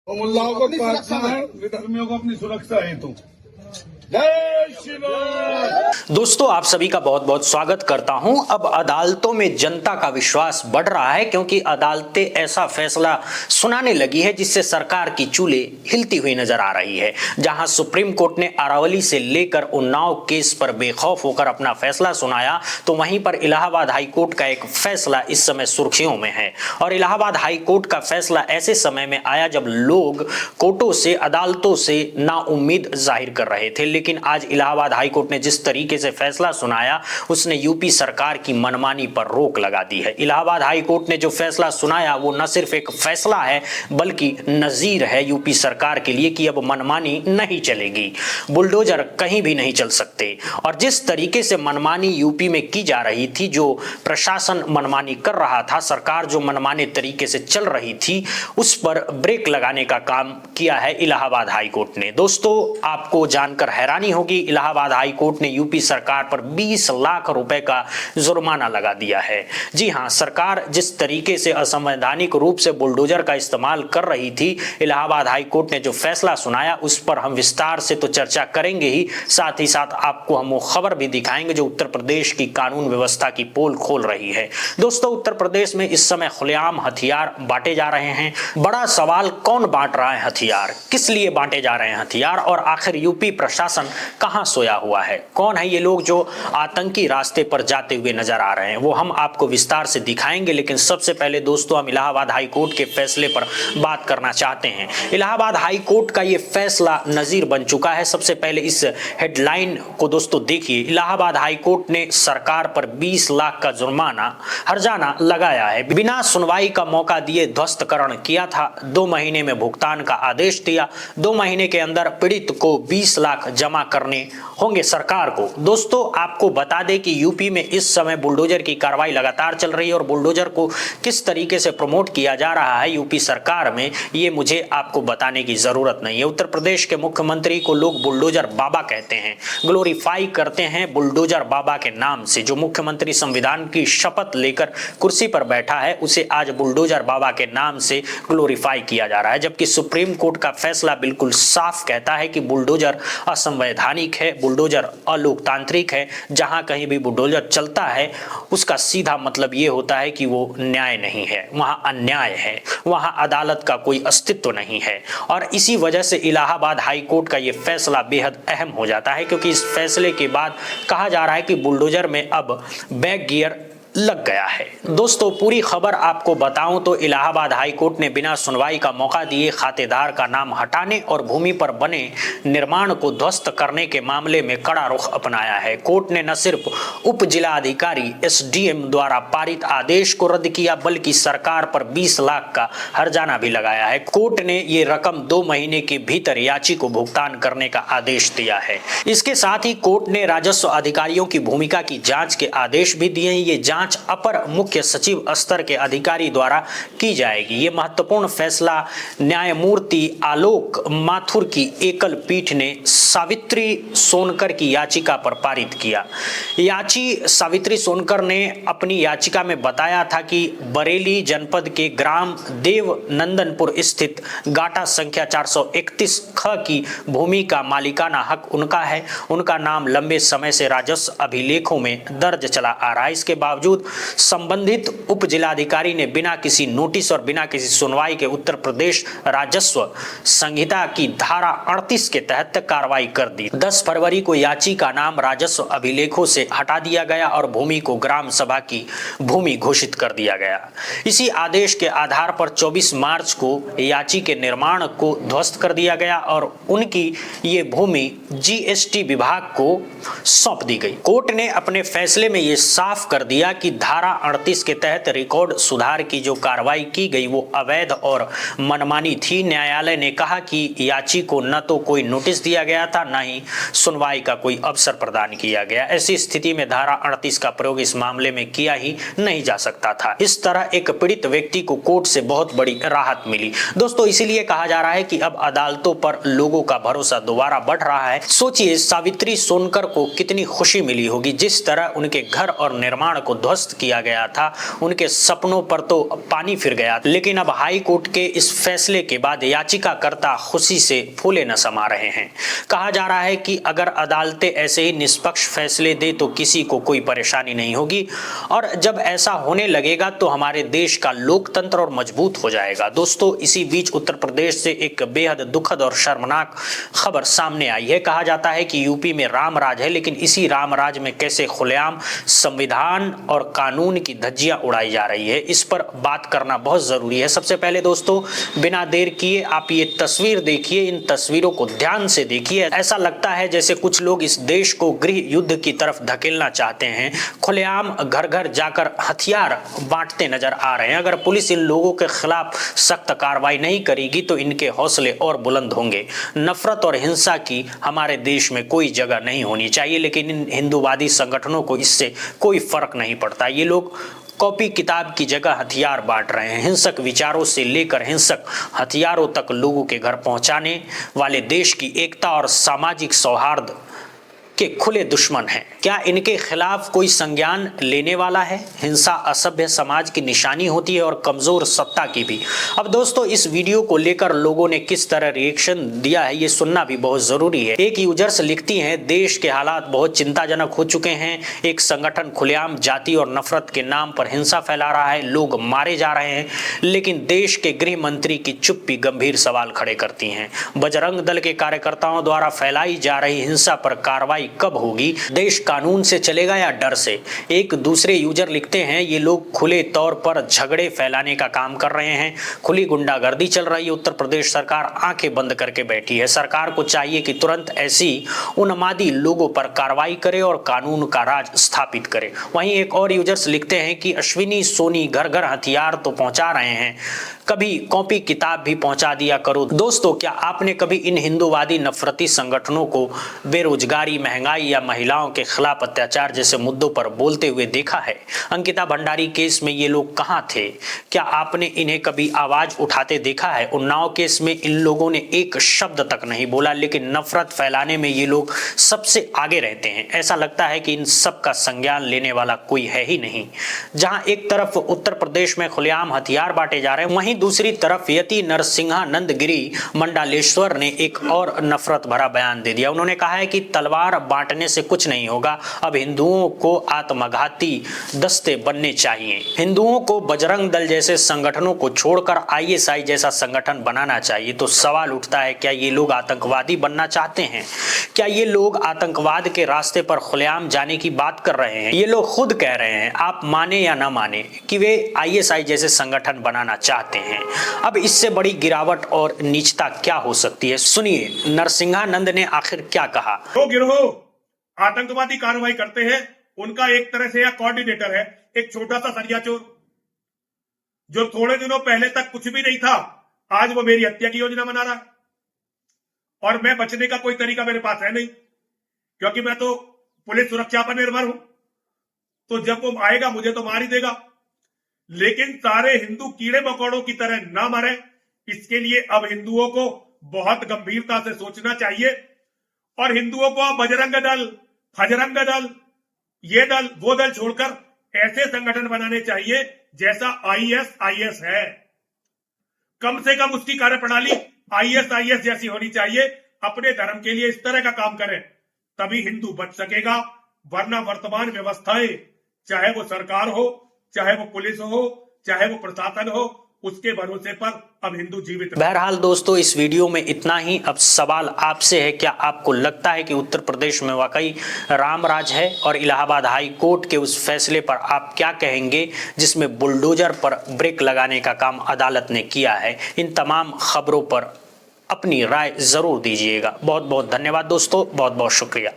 मुल्लाओं को काटना है, विधर्मियों को अपनी सुरक्षा हेतु। जय श्री राम। दोस्तों, आप सभी का बहुत बहुत स्वागत करता हूं। अब अदालतों में जनता का विश्वास बढ़ रहा है क्योंकि अदालतें ऐसा फैसला सुनाने लगी है जिससे सरकार की चूल्हे हिलती हुई नजर आ रही है। जहां सुप्रीम कोर्ट ने अरावली से लेकर उन्नाव केस पर बेखौफ होकर अपना फैसला सुनाया, तो वहीं पर इलाहाबाद हाई कोर्ट का एक फैसला इस समय सुर्खियों में है। और इलाहाबाद हाई कोर्ट का फैसला ऐसे समय में आया जब लोग कोर्टों से, अदालतों से नाउम्मीद जाहिर कर रहे थे। लेकिन आज इलाहाबाद हाई कोर्ट ने जिस तरीके से फैसला सुनाया, उसने यूपी सरकार की मनमानी पर रोक लगा दी है। इलाहाबाद हाई कोर्ट ने जो फैसला सुनाया वो न सिर्फ एक फैसला है बल्कि नजीर है यूपी सरकार के लिए कि अब मनमानी नहीं चलेगी, बुलडोजर कहीं भी नहीं चल सकते। और जिस तरीके से मनमानी यूपी में की जा रही थी, जो प्रशासन मनमानी कर रहा था, सरकार जो मनमाने तरीके से चल रही थी, उस पर ब्रेक लगाने का काम किया है इलाहाबाद हाई कोर्ट ने। दोस्तों, आपको जानकर हैरानी होगी, इलाहाबाद हाई कोर्ट ने यूपी सरकार पर 20 लाख रुपए का जुर्माना लगा दिया है। जी हां, सरकार जिस तरीके से असंवैधानिक रूप से बुलडोजर का इस्तेमाल कर रही थी, इलाहाबाद हाई कोर्ट ने जो फैसला सुनाया उस पर हम विस्तार से तो चर्चा करेंगे ही, साथ ही साथ आपको हम वो खबर भी दिखाएंगे जो उत्तर प्रदेश की कानून व्यवस्था की पोल खोल रही है। दोस्तों, उत्तर प्रदेश में इस समय खुलेआम हथियार बांटे जा रहे हैं। बड़ा सवाल, कौन बांट रहा है हथियार, किस लिए बांटे जा रहे हैं हथियार, और आखिर यूपी प्रशासन कहां सोया हुआ है? कौन है ये लोग जो आतंकी रास्ते पर जाते हुए नजर आ रहे हैं? वो हम आपको विस्तार से दिखाएंगे। लेकिन सबसे पहले दोस्तों, हम इलाहाबाद हाई कोर्ट के फैसले पर बात करना चाहते हैं। इलाहाबाद हाई कोर्ट का ये फैसला नजीर बन चुका है। सबसे पहले इस हेडलाइन को दोस्तों देखिए। इलाहाबाद हाई कोर्ट ने सरकार पर 20 लाख का जुर्माना, हर्जाना लगाया है। बिना सुनवाई का मौका दिए ध्वस्तकरण किया था। 2 महीने में भुगतान का आदेश दिया। 2 महीने के अंदर पीड़ित को 20 लाख जमा करने होंगे सरकार को। दोस्तों, आपको बता दें कि यूपी में इस समय बुलडोजर की कार्रवाई लगातार चल रही है और बुलडोजर को किस तरीके से प्रमोट किया जा रहा है यूपी सरकार में, ये मुझे आपको बताने की जरूरत नहीं है। उत्तर प्रदेश के मुख्यमंत्री को लोग बुलडोजर बाबा कहते हैं, ग्लोरीफाई करते हैं बुलडोजर बाबा के नाम से। जो मुख्यमंत्री संविधान की शपथ लेकर कुर्सी पर बैठा है, उसे आज बुलडोजर बाबा के नाम से ग्लोरीफाई किया जा रहा है, जबकि सुप्रीम कोर्ट का फैसला बिल्कुल साफ कहता है कि बुलडोजर असंवैधानिक है, बुलडोजर अलोकतांत्रिक है। जहां कहीं भी बुलडोजर चलता है उसका सीधा मतलब यह होता है कि वो न्याय नहीं है, वहां अन्याय है, वहां अदालत का कोई अस्तित्व नहीं है। और इसी वजह से इलाहाबाद हाई कोर्ट का यह फैसला बेहद अहम हो जाता है, क्योंकि इस फैसले के बाद कहा जा रहा है कि बुलडोजर में अब बैक गियर लग गया है। दोस्तों, पूरी खबर आपको बताऊं तो इलाहाबाद हाई कोर्ट ने बिना सुनवाई का मौका दिए खातेदार का नाम हटाने और भूमि पर बने निर्माण को ध्वस्त करने के मामले में कड़ा रुख अपनाया है। कोर्ट ने न सिर्फ उप जिला अधिकारी एसडीएम द्वारा पारित आदेश को रद्द किया, बल्कि सरकार पर 20 लाख का हर्जाना भी लगाया है। कोर्ट ने ये रकम 2 महीने के भीतर याची को भुगतान करने का आदेश दिया है। इसके साथ ही कोर्ट ने राजस्व अधिकारियों की भूमिका की जांच के आदेश भी दिए हैं। ये जांच अपर मुख्य सचिव स्तर के अधिकारी द्वारा की जाएगी। ये महत्वपूर्ण फैसला न्यायमूर्ति आलोक माथुर की एकल पीठ ने सावित्री सोनकर की याचिका पर पारित किया। याची सावित्री सोनकर ने अपनी याचिका में बताया था कि बरेली जनपद के ग्राम देवनंदनपुर स्थित गाटा संख्या 431 ख की भूमि का मालिकाना हक उनका है। उनका नाम लंबे समय से राजस्व अभिलेखों में दर्ज चला आ रहा है। इसके बावजूद संबंधित उप जिलाधिकारी ने बिना किसी नोटिस और बिना किसी सुनवाई के उत्तर प्रदेश राजस्व संहिता की धारा 38 के तहत कार्रवाई कर दी। 10 फरवरी को याची का नाम राजस्व अभिलेखों से हटा दिया गया और भूमि को ग्राम सभा की भूमि घोषित कर दिया गया। इसी आदेश के आधार पर 24 मार्च को याची के निर्माण को ध्वस्त कर दिया गया और उनकी ये भूमि जीएसटी विभाग को सौंप दी गई। कोर्ट ने अपने फैसले में ये साफ कर दिया कि धारा 38 के तहत रिकॉर्ड सुधार की जो कार्रवाई की गई वो अवैध और मनमानी थी। न्यायालय ने कहा कि याची को न तो कोई नोटिस दिया गया था, न ही सुनवाई का कोई अवसर प्रदान किया गया। ऐसी स्थिति में धारा 38 का प्रयोग इस मामले में किया ही नहीं जा सकता था। इस तरह एक पीड़ित व्यक्ति को कोर्ट से बहुत बड़ी राहत मिली। दोस्तों, इसीलिए कहा जा रहा है कि अब अदालतों पर लोगों का भरोसा दोबारा बढ़ रहा है। सोचिए, सावित्री सोनकर को कितनी खुशी मिली होगी जिस तरह उनके घर और निर्माण को ध्वस्त ध्वस्त किया गया था, उनके सपनों पर तो पानी फिर गया। लेकिन अब हाई कोर्ट के इस फैसले के बाद याचिकाकर्ता खुशी से फूले न समा रहे हैं। कहा जा रहा है कि अगर अदालतें ऐसे ही निष्पक्ष फैसले दे तो किसी को कोई परेशानी नहीं होगी, और जब ऐसा होने लगेगा तो हमारे देश का लोकतंत्र और मजबूत हो जाएगा। दोस्तों, इसी बीच उत्तर प्रदेश से एक बेहद दुखद और शर्मनाक खबर सामने आई है। कहा जाता है कि यूपी में राम राज है, लेकिन इसी राम राज में कैसे खुलेआम संविधान और कानून की धज्जियां उड़ाई जा रही है, इस पर बात करना बहुत जरूरी है। सबसे पहले दोस्तों, बिना देर किए आप ये तस्वीर देखिए, इन तस्वीरों को ध्यान से देखिए। ऐसा लगता है जैसे कुछ लोग इस देश को गृह युद्ध की तरफ धकेलना चाहते हैं। खुलेआम घर घर जाकर हथियार बांटते नजर आ रहे हैं। अगर पुलिस इन लोगों के खिलाफ सख्त कार्रवाई नहीं करेगी तो इनके हौसले और बुलंद होंगे। नफरत और हिंसा की हमारे देश में कोई जगह नहीं होनी चाहिए, लेकिन इन हिंदूवादी संगठनों को इससे कोई फर्क नहीं पड़ता। ये लोग कॉपी किताब की जगह हथियार बांट रहे हैं। हिंसक विचारों से लेकर हिंसक हथियारों तक लोगों के घर पहुंचाने वाले देश की एकता और सामाजिक सौहार्द के खुले दुश्मन हैं। क्या इनके खिलाफ कोई संज्ञान लेने वाला है? हिंसा असभ्य समाज की निशानी होती है और कमजोर सत्ता की भी। अब दोस्तों, इस वीडियो को लेकर लोगों ने किस तरह रिएक्शन दिया है ये सुनना भी बहुत जरूरी है। एक यूजर्स लिखती हैं, देश के हालात बहुत चिंताजनक हो चुके हैं। एक संगठन खुलेआम जाति और नफरत के नाम पर हिंसा फैला रहा है, लोग मारे जा रहे हैं, लेकिन देश के गृह मंत्री की चुप्पी गंभीर सवाल खड़े करती हैं। बजरंग दल के कार्यकर्ताओं द्वारा फैलाई जा रही हिंसा पर कार्रवाई कब होगी? देश कानून से चलेगा या डर से? एक दूसरे यूजर लिखते हैं, ये लोग खुले तौर पर झगड़े फैलाने का काम कर रहे हैं, खुली गुंडागर्दी चल रही है। उत्तर प्रदेश सरकार आंखें बंद करके बैठी है। सरकार को चाहिए कि तुरंत ऐसी उन्मादी लोगों पर कार्रवाई करे और कानून का राज स्थापित करे। वहीं एक और यूजर्स लिखते हैं कि अश्विनी सोनी घर घर हथियार तो पहुंचा रहे हैं, कभी कॉपी किताब भी पहुंचा दिया करो। दोस्तों, क्या आपने कभी इन हिंदूवादी नफरती संगठनों को बेरोजगारी, महंगाई या महिलाओं के खिलाफ अत्याचार जैसे मुद्दों पर बोलते हुए देखा है? अंकिता भंडारी केस में ये लोग कहां थे? क्या आपने इन्हें कभी आवाज उठाते देखा है? उन्नाव केस में इन लोगों ने एक शब्द तक नहीं बोला, लेकिन नफरत फैलाने में ये लोग सबसे आगे रहते हैं। ऐसा लगता है कि इन सब का संज्ञान लेने वाला कोई है ही नहीं। जहां एक तरफ उत्तर प्रदेश में खुलेआम हथियार बांटे जा रहे हैं, वहीं दूसरी तरफ यति नरसिंहानंद गिरी मंडालेश्वर ने एक और नफरत भरा बयान दे दिया। उन्होंने कहा है कि तलवार बांटने से कुछ नहीं होगा, अब हिंदुओं को आत्मघाती दस्ते बनने चाहिए। हिंदुओं को बजरंग दल जैसे संगठनों को छोड़कर आईएसआई जैसा संगठन बनाना चाहिए। तो सवाल उठता है, क्या ये लोग आतंकवादी बनना चाहते हैं? क्या ये लोग आतंकवाद के रास्ते पर खुलेआम जाने की बात कर रहे हैं? ये लोग खुद कह रहे हैं, आप माने या ना माने, कि वे आईएसआई जैसे संगठन बनाना चाहते हैं। अब इससे बड़ी गिरावट और नीचता क्या हो सकती है? सुनिए नरसिंहानंद ने आखिर क्या कहा। जो गिरोह आतंकवादी कार्रवाई करते हैं उनका एक तरह से यह कोऑर्डिनेटर है एक छोटा सा सरिया चोर, जो थोड़े दिनों पहले तक कुछ भी नहीं था, आज वो मेरी हत्या की योजना बना रहा है। और मैं बचने का कोई तरीका मेरे पास है नहीं, क्योंकि मैं तो पुलिस सुरक्षा पर निर्भर हूं। तो जब वो आएगा मुझे तो मार ही देगा। लेकिन सारे हिंदू कीड़े मकोड़ों की तरह ना मरे, इसके लिए अब हिंदुओं को बहुत गंभीरता से सोचना चाहिए। और हिंदुओं को अब बजरंग दल, फजरंग दल, ये दल वो दल छोड़कर ऐसे संगठन बनाने चाहिए जैसा आईएसआईएस है। कम से कम उसकी कार्यप्रणाली आईएसआईएस जैसी होनी चाहिए। अपने धर्म के लिए इस तरह का काम करें, तभी हिंदू बच सकेगा। वरना वर्तमान व्यवस्थाएं, चाहे वो सरकार हो, चाहे वो पुलिस हो, चाहे वो प्रशासन हो, उसके भरोसे पर अब हिंदू जीवित। बहरहाल दोस्तों, इस वीडियो में इतना ही। अब सवाल आपसे है, क्या आपको लगता है कि उत्तर प्रदेश में वाकई रामराज है? और इलाहाबाद हाई कोर्ट के उस फैसले पर आप क्या कहेंगे जिसमें बुलडोजर पर ब्रेक लगाने का काम अदालत ने किया है? इन तमाम खबरों पर अपनी राय जरूर दीजिएगा। बहुत बहुत धन्यवाद दोस्तों, बहुत बहुत शुक्रिया।